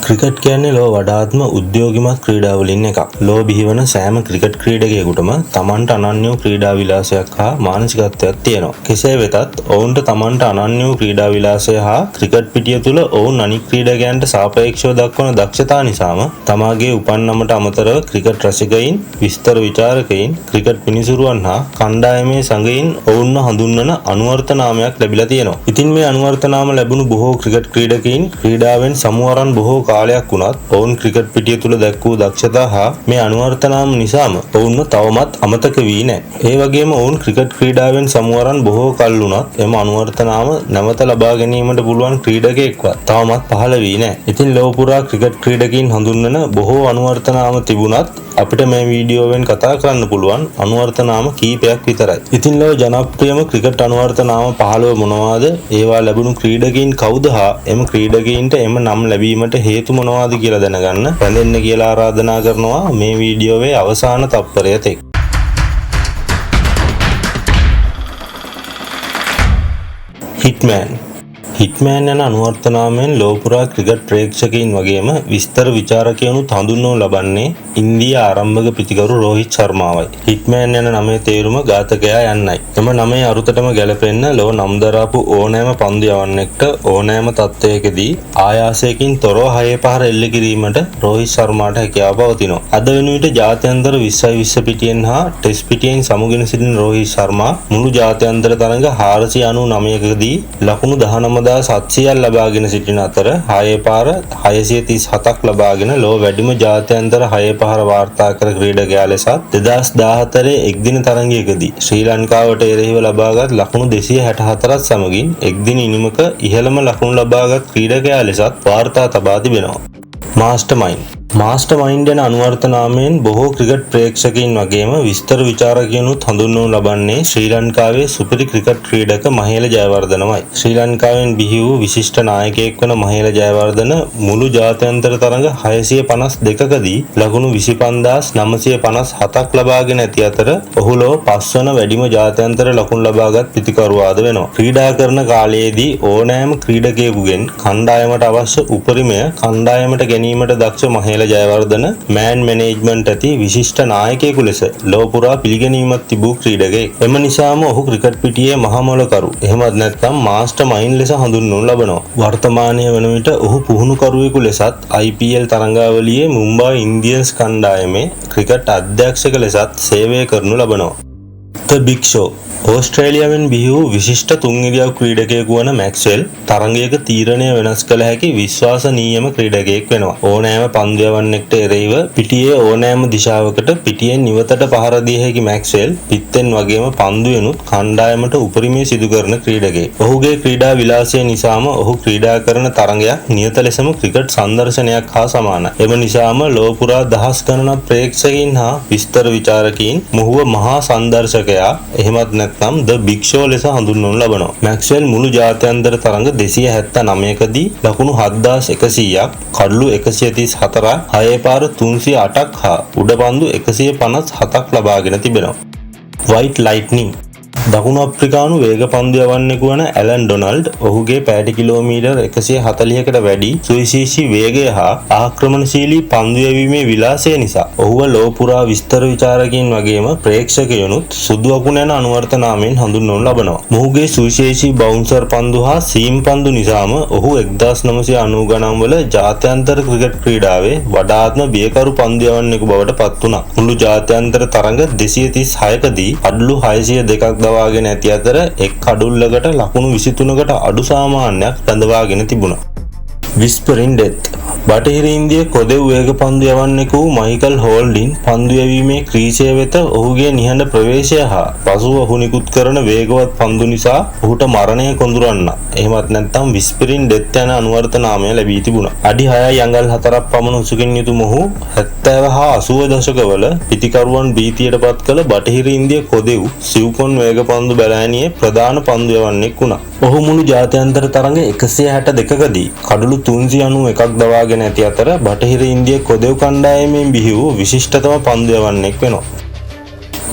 Cricket කියන්නේ ලෝ වඩාත්ම උද්‍යෝගිමත් ක්‍රීඩාවලින් එකක්. ලෝ බිහිවන සෑම ක්‍රිකට් ක්‍රීඩකයෙකුටම තමන්ට අනන්‍ය වූ ක්‍රීඩා විලාසයක් හා මානසිකත්වයක් තියෙනවා. කෙසේ වෙතත් ඔවුන්ට තමන්ට අනන්‍ය වූ ක්‍රීඩා විලාසය හා ක්‍රිකට් පිටිය තුළ ඔවුන් අනික් ක්‍රීඩකයන්ට සාපේක්ෂව දක්වන දක්ෂතා නිසාම තමාගේ උපන් නමට අමතරව ක්‍රිකට් රසිකයින්, විස්තර විචාරකයින්, ක්‍රිකට් පිනිසුරුවන් හා කණ්ඩායමේ සඟයින් ඔවුන්ව හඳුන්වන අනුවර්ත නාමයක් ලැබිලා තියෙනවා. ඉතින් මේ අනුවර්ත නාම ලැබුණු බොහෝ ක්‍රිකට් ක්‍රීඩකයින් ක්‍රීඩාවෙන් සමුවරන් බොහෝ කාලයක් වුණත් ඔවුන් ක්‍රිකට් පිටිය තුළ දැක් වූ දක්ෂතා හා මේ අනුවර්ත නාම නිසාම ඔවුන්ව තවමත් අමතක වී නැහැ. ඒ වගේම ඔවුන් ක්‍රිකට් ක්‍රීඩාවෙන් සමුවරන් බොහෝ කල් වුණත් එම අනුවර්ත නාම නැවත ලබා ගැනීමට පුළුවන් ක්‍රීඩකයෙක්වත් තවමත් පහළ වී නැහැ. ඉතින් ලොව පුරා ක්‍රිකට් ක්‍රීඩකයින් හඳුන්වන බොහෝ අනුවර්ත නාම තිබුණත් අපිට මේ වීඩියෝවෙන් කතා කරන්න පුළුවන් අනුවර්ත නාම කීපයක් විතරයි. ඉතින් ලොව ජනප්‍රියම ක්‍රිකට් අනුවර්ත නාම 15 මොනවාද? ඒවා ලැබුණු ක්‍රීඩකයින් කවුද හා එම ක්‍රීඩකයින්ට එම නම් ලැබීමට හේතු මොනවාද කියලා දැනගන්න රැඳෙන්න කියලා ආරාධනා කරනවා මේ වීඩියෝවේ අවසාන තත්පරය තෙක්. හිට්මෑන් යන අනුවර්ත නාමයෙන් ලොව පුරා ක්‍රිකට් ප්‍රේක්ෂකයින් වගේම විස්තර විචාරකයනුත් හඳුන්වනු ලබන්නේ ඉන්දියා ආරම්භක පිතිකරු රෝහිත් ශර්මාවයි. හිට්මෑන් යන නමේ තේරුම ඝාතකයා යන්නයි. එම නමේ අරුතටම ගැලපෙන්න ලොව නම් දරාපු ඕනෑම පන්දු යවන්නෙක්ට ඕනෑම තත්ත්වයකදී ආයාසයකින් තොරව හයේ පහර එල්ල කිරීමට රෝහිත් ශර්මාට හැකියාව පවතිනවා. අද වෙන විට ජාත්‍යන්තර 20/20 පිටියෙන් හා ටෙස්ට් පිටියෙන් සමුගෙන සිටින රෝහිත් ශර්මා මුළු ජාත්‍යන්තර තරඟ 499කදී ලකුණු 19,700ක් ලබාගෙන සිටින අතර හයේ පාර 637ක් ලබාගෙන ලොව වැඩිම ජාත්‍යන්තර හයේ පහර වාර්තා කර ක්‍රීඩකයා ලෙසත් 2014 එක්දින තරඟයකදී ශ්‍රී ලංකාවට එරෙහිව ලබාගත් ලකුණු 264ත් සමගින් එක්දින ඉනිමක ඉහළම ලකුණු ලබාගත් ක්‍රීඩකයා ලෙසත් වාර්තා තබා තිබෙනවා. මාස්ටර් මයින්ඩ් යන අනුවර්ත නාමයෙන් බොහෝ ක්‍රිකට් ප්‍රේක්ෂකයින් වගේම විස්තර විචාරකයනුත් හඳුන්වනු ලබන්නේ ශ්‍රී ලංකාවේ සුපිරි ක්‍රිකට් ක්‍රීඩක මහේල ජයවර්ධනමයි. ශ්‍රී ලංකාවෙන් බිහි වූ විශිෂ්ට නායකයෙක් වන මහේල ජයවර්ධන මුළු ජාත්‍යන්තර තරඟ 652කදී ලකුණු 25957ක් ලබාගෙන ඇති අතර ඔහු ලොව 5 වන වැඩිම ජාත්‍යන්තර ලකුණු ලබාගත් පිතිකරුවාද වෙනවා. ක්‍රීඩා කරන කාලයේදී ඕනෑම ක්‍රීඩකයෙකුගෙන් කණ්ඩායමට අවශ්‍ය උපරිමය කණ්ඩායමට ගැනීමට දක්ෂ මහේල ජයවර්ධන මෑන් මැනේජ්මන්ට් ඇති විශිෂ්ට නායකයෙකු ලෙස ලොව පුරා පිළිගැනීමක් තිබූ ක්‍රීඩකයෙක්. එම නිසාම ඔහු ක්‍රිකට් පිටියේ මහමොලකරු එහෙමත් නැත්නම් මාස්ටර් මයින්ඩ් ලෙස හඳුන්වනු ලබනවා. වර්තමානයේ වන විට ඔහු පුහුණුකරුවෙකු ලෙසත් IPL තරඟාවලියේ මුම්බායි ඉන්දියන්ස් කණ්ඩායමේ ක්‍රිකට් අධ්‍යක්ෂක ලෙසත් සේවය කරනු ලබනවා. The Big Show ඕස්ට්‍රේලියාවෙන් බිහි වූ විශිෂ්ට තුන් ඉරියව් ක්‍රීඩකයෙකු වන මැක්ස්වෙල් තරඟයක තීරණය වෙනස් කළ හැකි විශ්වාසනීයම ක්‍රීඩකයෙක් වෙනවා. ඕනෑම පන්දු යවන්නෙක්ට එරෙහිව පිටියේ ඕනෑම දිශාවකට පිටියෙන් නිවතට පහර දිය හැකි මැක්ස්වෙල් පිත්තෙන් වගේම පන්දුවෙනුත් කණ්ඩායමට උපරිමය සිදු කරන ක්‍රීඩකයෙක්. ඔහුගේ ක්‍රීඩා විලාසය නිසාම ඔහු ක්‍රීඩා කරන තරඟයක් නියත ලෙසම ක්‍රිකට් සංදර්ශනයක් හා සමානයි. එම නිසාම ලොව පුරා දහස් ගණනක් ප්‍රේක්ෂකයින් හා විස්තර විචාරකයින් මොහුව මහා සංදර්ශකයා එහෙමත් නැත්නම් The Big Show ලෙස හඳුන්වනු ලබනවා. මැක්ස්වෙල් මුළු ජාත්‍යන්තර තරඟ 279කදී ලකුණු 7100ක්, කඩලු 134ක්, හයේ පාර 308ක් හා උඩපන්දු 157ක් ලබාගෙන තිබෙනවා. White Lightning දකුණු අප්‍රිකානු වේග පන්දු යවන්නෙකු වන ඇලන් ඩොනල්ඩ් ඔහුගේ පැයට කිලෝමීටර් 140කට වැඩි සුවිශේෂී වේගය හා ආක්‍රමණශීලී පන්දු යැවීමේ විලාසය නිසා ඔහුව ලොව පුරා විස්තර විචාරකයින් වගේම ප්‍රේක්ෂකයනුත් සුදු අකුණ යන අනුවර්ත නාමයෙන් හඳුන්වනු ලබනවා. මොහුගේ සුවිශේෂී බවුන්සර් පන්දු හා සීම් පන්දු නිසාම ඔහු 1990 ගණන් වල ජාත්‍යන්තර ක්‍රිකට් ක්‍රීඩාවේ වඩාත්ම බියකරු පන්දු යවන්නෙකු බවට පත් වුණා. මුළු ජාත්‍යන්තර තරඟ 236කදී අඩලු 602ක් දවාගෙන ඇති අතර එක් කඩුල්ලකට ලකුණු 23කට අඩු සාමාන්‍යයක් රඳවාගෙන තිබුණා. Whispering Death බටහිර ඉන්දිය කොදෙව් වේග පන්දු යවන්නෙකු වූ මයිකල් හෝල්ඩින් පන්දු යැවීමේ ක්‍රීචය වෙත ඔහුගේ නිහඬ ප්‍රවේශය හා පසුව ඔහු නිකුත් කරන වේගවත් පන්දු නිසා ඔහුට මරණය කොඳුරන්න එහෙමත් නැත්නම් Whispering Death යන අනුවර්ත නාමය ලැබී තිබුණා. අඩි 6යි අඟල් 4ක් පමණ උසකින් යුතු මොහු 70 හා 80 දශකවල පිතිකරුවන් භීතියට පත් කළ බටහිර ඉන්දිය කොදෙව් සිව්කොන් වේග පන්දු බැලෑනියේ ප්‍රධාන පන්දු යවන්නෙක් වුණා. ඔහු මුළු ජාත්‍යන්තර තරඟ 162කදී කඩලු 391ක් දවාගෙන ඇති අතර බටහිර ඉන්දිය කොදෙව් කණ්ඩායමෙන් බිහි වූ විශිෂ්ටතම පන්දු යවන්නෙක් වෙනවා.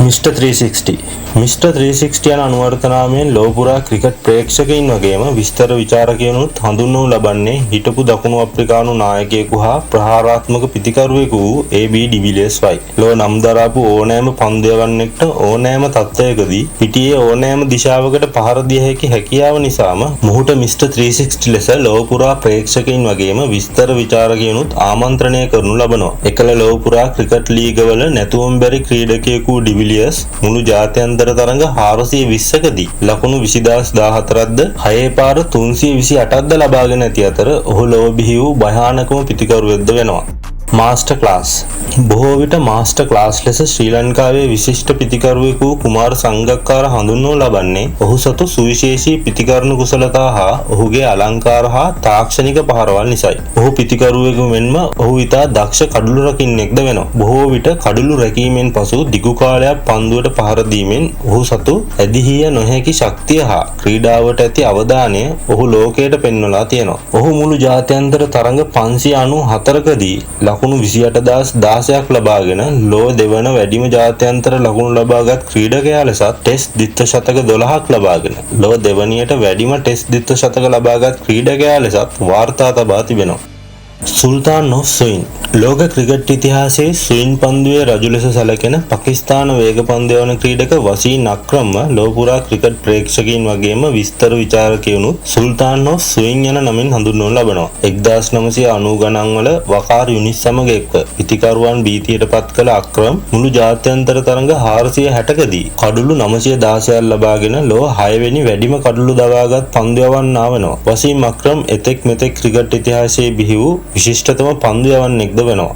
මිස්ටර් 360 මිස්ටර් 360 යන අනුවර්තනාමයෙන් ලොව පුරා ක්‍රිකට් ප්‍රේක්ෂකයින් වගේම විස්තර විචාරකයනුත් හඳුන්වනු ලබන්නේ හිටපු දකුණු අප්‍රිකානු නායකයෙකු හා ප්‍රහාරාත්මක පිතිකරුවෙකු වූ AB ඩිවිලියර්ස් වයි. ලොව නම් දරාපු ඕනෑම පන්දුයවන්නෙක්ට ඕනෑම තත්ත්වයකදී පිටියේ ඕනෑම දිශාවකට පහර දිය හැකි හැකියාව නිසාම මොහුට මිස්ටර් 360 ලෙස ලොව පුරා ප්‍රේක්ෂකයින් වගේම විස්තර විචාරකයනුත් ආමන්ත්‍රණය කරනු ලබනවා. එකල ලොව පුරා ක්‍රිකට් ලීගවල නැතුවම් බැරි ක්‍රීඩකයෙකු ඩිවිලියර්ස් මුළු ජාත්‍යන්තර තරඟ 420කදී ලකුණු 20014ක්ද 6 පාර 328ක්ද ලබාගෙන ඇති අතර ඔහු ලොව බිහි වූ භයානකම පිතිකරුවෙක්ද වෙනවා. මාස්ටර් ක්ලාස් බොහෝ විට මාස්ටර් ක්ලාස් ලෙස ශ්‍රී ලංකාවේ විශිෂ්ට පිතිකරුවෙකු කුමාර සංගක්කාර හඳුන්වනු ලබන්නේ ඔහු සතු සුවිශේෂී පිතිකරණ කුසලතා හා ඔහුගේ අලංකාර හා තාක්ෂණික පහරවල් නිසයි. ඔහු පිතිකරුවෙකු මෙන්ම ඔහු ඉතා දක්ෂ කඩුළු රකින්නෙක්ද වෙනවා. බොහෝ විට කඩුළු රැකීමෙන් පසු දිගු කාලයක් පන්දුවට පහර දීමෙන් ඔහු සතු ඇදිහිය නොහැකි ශක්තිය හා ක්‍රීඩාවට ඇති අවධානය ඔහු ලෝකයට පෙන්වලා තියෙනවා. ඔහු මුළු ජාත්‍යන්තර තරඟ 594කදී ලකුණු 28016ක් ලබාගෙන ලොව දෙවන වැඩිම ජාත්‍යන්තර ලකුණු ලබාගත් ක්‍රීඩකයා ලෙසත් ටෙස්ට් ද්විත්ව ශතක 12ක් ලබාගෙන ලොව දෙවනියට වැඩිම ටෙස්ට් ද්විත්ව ශතක ලබාගත් ක්‍රීඩකයා ලෙසත් වාර්තා තබා තිබෙනවා. සුල්තාන් ඔෆ් ස්වින් ලෝක ක්‍රිකට් ඉතිහාසයේ ස්වින් පන්දුවේ රජු ලෙස සැලකෙන පාකිස්තාන වේග පන්දු යවන ක්‍රීඩක වසීම් අක්‍රම්ව ලොව පුරා ක්‍රිකට් ප්‍රේක්ෂකයින් වගේම විස්තර විචාරකයනුත් සුල්තාන් ඔෆ් ස්වින් යන නමින් හඳුන්වනු ලබනවා. 1990 ගණන් වල වකාර් යුනිස් සමග එක්ව පිතිකරුවන් භීතියට පත් කළ අක්‍රම් මුළු ජාත්‍යන්තර තරඟ 460කදී කඩුළු 916ක් ලබාගෙන ලොව 6 වෙනි වැඩිම කඩුළු දවාගත් පන්දු යවන්නා වෙනවා. වසීම් අක්‍රම් එතෙක් මෙතෙක් ක්‍රිකට් ඉතිහාසයේ බිහි වූ විශිෂ්ටතම පන්දු යවන්නෙක්ද වෙනවා.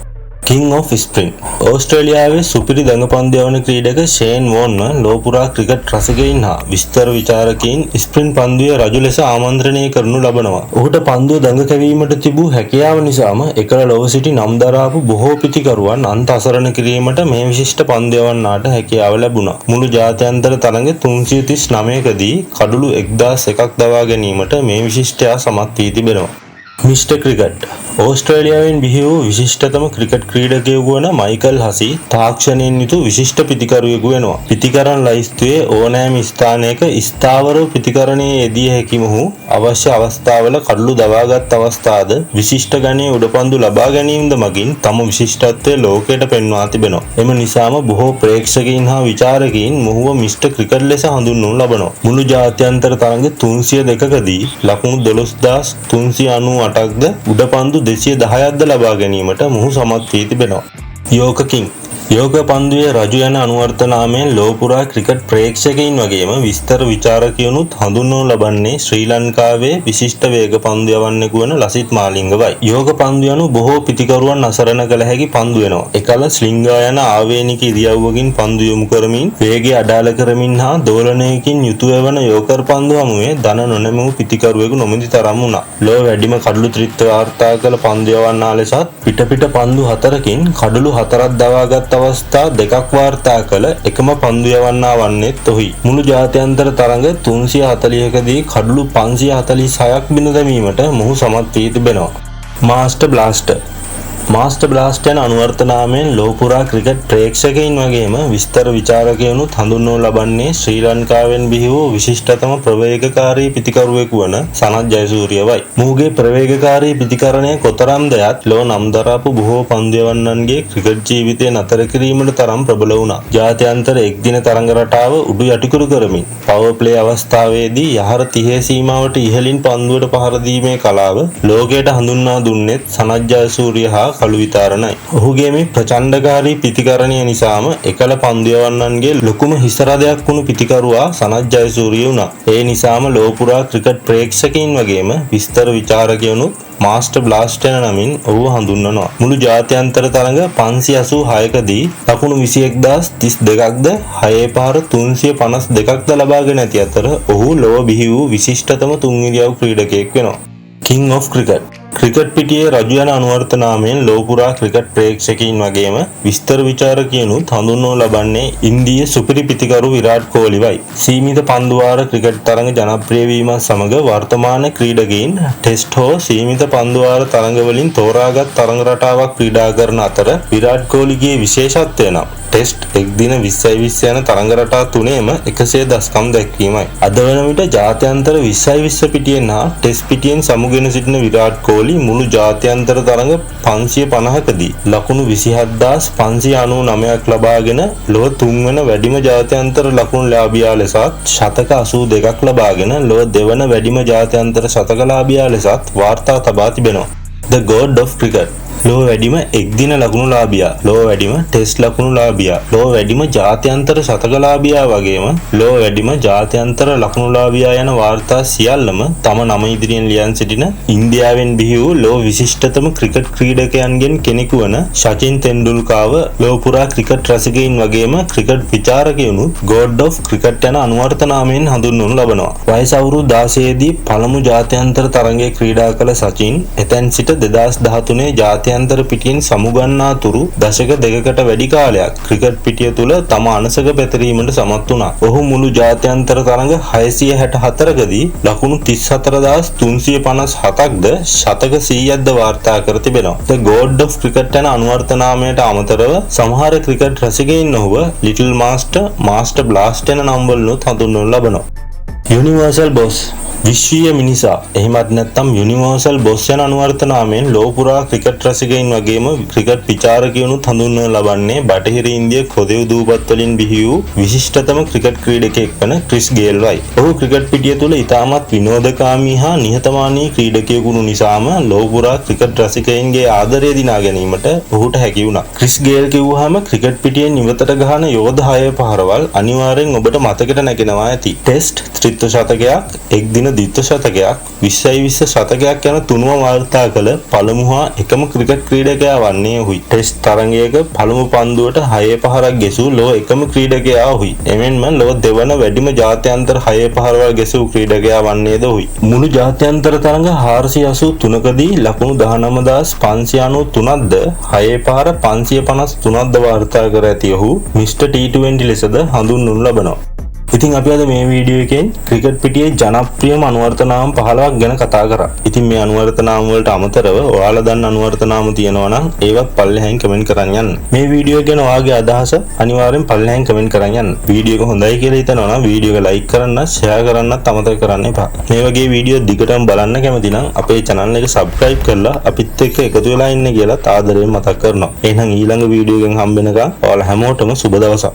කිං ඔෆ් ස්ප්‍රින් ඕස්ට්‍රේලියාවේ සුපිරි දඟ පන්දු යවන ක්‍රීඩක ෂේන් වෝන්ව ලොව පුරා ක්‍රිකට් රසිකයින් හා විස්තර විචාරකයින් ස්ප්‍රින් පන්දුවේ රජු ලෙස ආමන්ත්‍රණය කරනු ලබනවා. ඔහුට පන්දුව දඟ කැවීමට තිබූ හැකියාව නිසාම එකල ලොව සිටි නම් දරාපු බොහෝ පිතිකරුවන් අන්ත අසරණ කිරීමට මේ විශිෂ්ට පන්දු යවන්නාට හැකියාව ලැබුණා. මුළු ජාත්‍යන්තර තරඟ 339කදී කඩුළු 1001ක් දවා ගැනීමට මේ විශිෂ්ටයා සමත් වී තිබෙනවා. මිස්ටර් ක්‍රිකට් ඕස්ට්‍රේලියාවෙන් බිහි වූ විශිෂ්ටතම ක්‍රිකට් ක්‍රීඩකයෙකු වන මයිකල් හසි තාක්ෂණයෙන් යුතු විශිෂ්ට පිතිකරුවෙකු වෙනවා. පිතිකරණ ලයිස්තුවේ ඕනෑම ස්ථානයක ස්ථාවරව පිතිකරණයේ යෙදිය හැකි මොහු අවශ්‍ය අවස්ථාවල කඩලු දවාගත් අවස්ථාද විශිෂ්ට ගණයේ උඩපන්දු ලබා ගැනීමද මගින් තම විශිෂ්ටත්වය ලෝකයට පෙන්වා තිබෙනවා. එම නිසාම බොහෝ ප්‍රේක්ෂකයින් හා විචාරකයින් මොහුව මිස්ටර් ක්‍රිකට් ලෙස හඳුන්වනු ලබනවා. මුළු ජාත්‍යන්තර තරඟ 302කදී ලකුණු 12398ක්ද උඩපන්දු 210ක්ද ලබා ගැනීමට මොහු සමත් වී තිබෙනවා. යෝක කිං යෝග පන්දුවේ රජු යන අනුවර්තනාමයෙන් ලොව පුරා ක්‍රිකට් ප්‍රේක්ෂකයින් වගේම විස්තර විචාරකයනුත් හඳුන්වනු ලබන්නේ ශ්‍රී ලංකාවේ විශිෂ්ට වේග පන්දු යවන්නෙකු වන ලසිත් මාලිංගවයි. යෝග පන්දු යනු බොහෝ පිතිකරුවන් අසරණ කළ හැකි පන්දු වෙනවා. එකල ස්ලිංගා යන ආවේනික ඉරියව්වකින් පන්දු යොමු කරමින් වේගය අඩාල කරමින් හා දෝලනයකින් යුතුව වන යෝකර් පන්දු හමුවේ දන නොනැමූ පිතිකරුවෙකු නොමැති තරම් වුණා. ලොව වැඩිම කඩලු ත්‍රිත්ව වාර්තා කළ පන්දු යවන්නා ලෙසත් පිට පන්දු 4කින් කඩලු 4ක් දවාගත් අවස්ථා 2ක් වාර්තා කළ එකම පන්දු යවන්නා වන්නේත් ඔහුයි. මුළු ජාත්‍යන්තර තරඟ 340කදී කඩලු 546ක් බිඳ දැමීමට මොහු සමත් වී තිබෙනවා. මාස්ටර් බ්ලාස්ට් යන අනුවර්තනාමයෙන් ලොව පුරා ක්‍රිකට් ප්‍රේක්ෂකයින් වගේම විස්තර විචාරකයනුත් හඳුන්වනු ලබන්නේ ශ්‍රී ලංකාවෙන් බිහි වූ විශිෂ්ටතම ප්‍රවේගකාරී පිතිකරුවෙකු වන සනත් ජයසූරියවයි. මොහුගේ ප්‍රවේගකාරී පිතිකරණය කොතරම් දයත් ලොව නම් දරාපු බොහෝ පන්දු යවන්නන්ගේ ක්‍රිකට් ජීවිතය නතර කිරීමට තරම් ප්‍රබල වුණා. ජාත්‍යන්තර එක්දින තරඟ රටාව උඩු යටිකුරු කරමින් පවර් ප්ලේ අවස්ථාවේදී යහර 30 සීමාවට ඉහළින් පන්දුවට පහර දීමේ කලාව ලෝකයට හඳුන්වා දුන්නේත් සනත් ජයසූරිය හා කළු විතරණයි. ඔහුගේ මේ ප්‍රචණ්ඩකාරී පිතිකරණය නිසාම එකල පන්දු යවන්නන්ගේ ලොකුම හිසරදයක් වුණු පිතිකරුවා සනත් ජයසූරිය වුණා. ඒ නිසාම ලොව පුරා ක්‍රිකට් ප්‍රේක්ෂකයින් වගේම විස්තර විචාරකයනුත් මාස්ටර් බ්ලාස්ට් යන නමින් ඔහුව හඳුන්වනවා. මුළු ජාත්‍යන්තර තරඟ 586කදී ලකුණු 21032ක්ද 6 පාර 352ක්ද ලබාගෙන ඇති අතර ඔහු ලොව බිහි වූ විශිෂ්ටතම තුන් ඉරියව් ක්‍රීඩකයෙක් වෙනවා. කිං ඔෆ් ක්‍රිකට් ක්‍රිකට් පිටියේ රජු යන අනුවර්තනාමයෙන් ලොව පුරා ක්‍රිකට් ප්‍රේක්ෂකයින් වගේම විස්තර විචාරකයනුත් හඳුන්වනු ලබන්නේ ඉන්දීය සුපිරි පිතිකරු විරාට් කෝලිවයි. සීමිත පන්දු වාර ක්‍රිකට් තරඟ ජනප්‍රිය වීමත් සමග වර්තමාන ක්‍රීඩකයින් ටෙස්ට් හෝ සීමිත පන්දු වාර තරඟ වලින් තෝරාගත් තරඟ රටාවක් ක්‍රීඩා කරන අතර විරාට් කෝලිගේ විශේෂත්වය නම් ටෙස්ට් එක් දින 20 යන තරඟ රටා තුනේම 100 දශකම් දැක්වීමයි. අද වන විට ජාත්‍යන්තර 20 පිටියෙන් හා ටෙස්ට් පිටියෙන් සමුගෙන සිටින විරාට් කොහ්ලි මුළු ජාත්‍යන්තර තරඟ 550කදී ලකුණු 27599ක් ලබාගෙන ලොව තුන්වන වැඩිම ජාත්‍යන්තර ලකුණු ලාභියා ලෙසත් ශතක 82ක් ලබාගෙන ලොව දෙවන වැඩිම ජාත්‍යන්තර ශතකලාභියා ලෙසත් වාර්තා තබා තිබෙනවා. The God of Cricket. ලොව වැඩිම එක්දින ලකුණු ලාභියා, ලොව වැඩිම ටෙස්ට් ලකුණු ලාභියා, ලොව වැඩිම ජාත්‍යන්තර ශතකලාභියා වගේම ලොව වැඩිම ජාත්‍යන්තර ලකුණු ලාභියා යන වාර්තා සියල්ලම තම නම ඉදිරියෙන් ලියන් සිටින ඉන්දියාවෙන් බිහි වූ ලොව විශිෂ්ටතම ක්‍රිකට් ක්‍රීඩකයන්ගෙන් කෙනෙකු වන සචින් තෙන්ඩුල්කර්ව ලොව පුරා ක්‍රිකට් රසිකයින් වගේම ක්‍රිකට් විචාරකයනුත් God of Cricket යන අනුවර්ත නාමයෙන් හඳුන්වනු ලබනවා. වයස අවුරුදු 16 දී පළමු ජාත්‍යන්තර තරගයේ ක්‍රීඩා කළ සචින් එතෙන් සිට 2013 ජාත්‍යන්තර පිටියෙන් සමුගන්නා තුරු දශක දෙකකට වැඩි කාලයක් ක්‍රිකට් පිටිය තුල තම අනසක පැතිරීමට සමත් වුණා. ඔහු මුළු ජාත්‍යන්තර තරඟ 664කදී ලකුණු 34357ක්ද ශතක 100ක්ද වාර්තා කර තිබෙනවා. The God of Cricket යන අනුවර්ත නාමයට අමතරව සමහර ක්‍රිකට් රසිකයින් ඔහුව Little Master, Master Blast යන නම් වලිනුත් හඳුන්වනු ලබනවා. Universal Boss විශ්වීය මිනිසා එහෙමත් නැත්නම් යුනිවර්සල් බොස් යන අනුවර්ත නාමයෙන් ලෝක පුරා ක්‍රිකට් රසිකයින් වගේම ක්‍රිකට් විචාරකයනුත් හඳුන්වනු ලබන්නේ බටහිර ඉන්දිය කොදෙව් දූපත් වලින් බිහි වූ විශිෂ්ටතම ක්‍රිකට් ක්‍රීඩකයෙක් වන ක්‍රිස් ගේල්වයි. ඔහු ක්‍රිකට් පිටිය තුල ඉතාමත් විනෝදකාමී හා නිහතමානී ක්‍රීඩකයෙකු වුණු නිසාම ලෝක පුරා ක්‍රිකට් රසිකයින්ගේ ආදරය දිනා ගැනීමට ඔහුට හැකි වුණා. ක්‍රිස් ගේල් කිව්වහම ක්‍රිකට් පිටියෙන් ඉවතට ගහන යෝධ 6 පහරවල් අනිවාර්යෙන් ඔබට මතකෙට නැගෙනවා ඇති. ටෙස්ට් ත්‍රිත්ව ශතකයක්, එක් දින ද්විත්ව ශතකයක්, 20 ශතකයක් යන තුනම වාර්තා කළ පළමු හා එකම ක්‍රිකට් ක්‍රීඩකයා වන්නේ ඔහුයි. ටෙස්ට් තරගයක පළමු පන්දුවට 6 පහරක් ගැසූ ලොව එකම ක්‍රීඩකයා ඔහුයි. එමෙන්ම ලොව දෙවන වැඩිම ජාත්‍යන්තර 6 පහරවල් ගැසූ ක්‍රීඩකයා වන්නේද ඔහුයි. මුළු ජාත්‍යන්තර තරග 483කදී ලකුණු 19593ක්ද 6 පහර 553ක්ද වාර්තා කර ඇති ඔහු මිස්ටර් T20 ලෙසද හඳුන්වනු ලබනවා. ඉතින් අපි අද මේ වීඩියෝ එකෙන් ක්‍රිකට් පිටියේ ජනප්‍රියම අනුවර්ත නාම 15ක් ගැන කතා කරා. ඉතින් මේ අනුවර්ත නාම වලට අමතරව ඔයාලා දන්න අනුවර්ත නාම තියෙනවා නම් ඒවත් පල්ලෙහෙන් කමෙන්ට් කරන් යන්න. මේ වීඩියෝ ගැන ඔයාගේ අදහස අනිවාර්යෙන් පල්ලෙහෙන් කමෙන්ට් කරන් යන්න. වීඩියෝ එක හොඳයි කියලා හිතනවා නම් වීඩියෝ එක ලයික් කරන්න, ෂෙයා කරන්නත් අමතක කරන්න එපා. මේ වගේ වීඩියෝ දිගටම බලන්න කැමති නම් අපේ channel එක subscribe කරලා අපිත් එක්ක එකතු වෙලා ඉන්න කියලා ආදරයෙන් මතක් කරනවා. එහෙනම් ඊළඟ වීඩියෝ එකෙන් හම්බ වෙනකම් ඔයාලා හැමෝටම සුබ දවසක්.